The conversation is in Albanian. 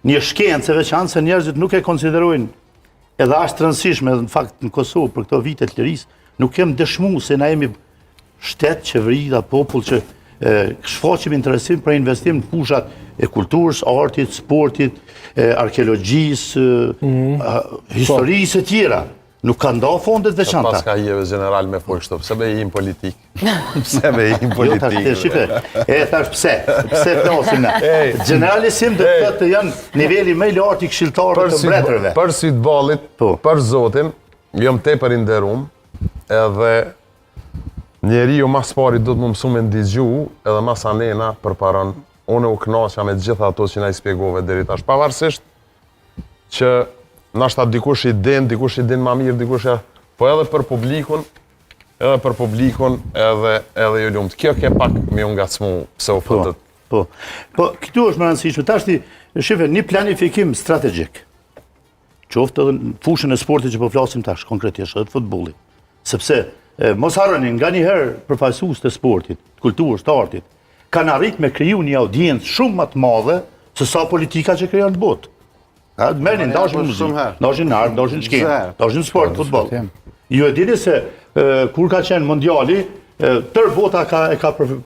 një shkencë e veçantë se njerëzit nuk e konsiderojnë edhe ashtë të rëndësishme edhe në fakt në Kosovë për këto vite të lirisë, nuk kem dëshmu se na jemi shtet, qeveri dhe popull që shfaqim interesim për investim në fushat e kulturës, artit, sportit, arkeologjisë, historisë e tjera. Nuk ka nda fondet veçanta. Pas ka jeve general me folë kështu, pse be jim politik? Pse be jim politik? Jo, thash pse? Pse flasim na? Generali sim dhe të janë niveli më i lartë i këshilltarëve të mbretërve. Për sytballit, për zotin, jam tepër i nderuar, edhe njeriu mas pari do të më mësu me ndigju, edhe mas anena përparon, unë u kënaqa me gjitha ato që na i spjegove deri tash, pavarësisht që nashta dikush i din ma mirë, dikush po edhe për publikun, edhe ju lumt. Kjo ke pak me unë ngacmu pse u fëtët. Po, këtu është më rëndësishme. Tashti, shife, një planifikim strategjik. Qoftë edhe në fushën e sportit që po flasim tash, konkretisht, edhe futbollit. Sepse, mos harroni, nga njëherë përfaqësues të sportit, të kulturës, të artit, kanë arrit me kriju një audiencë shumë më të madhe se sa politika që krijon në botë. Mernin, dashin muzikë, dashin art, dashin shkencë, dashin sport, futboll. Ju e dini se kur ka qenë mondiali, tër bota e ka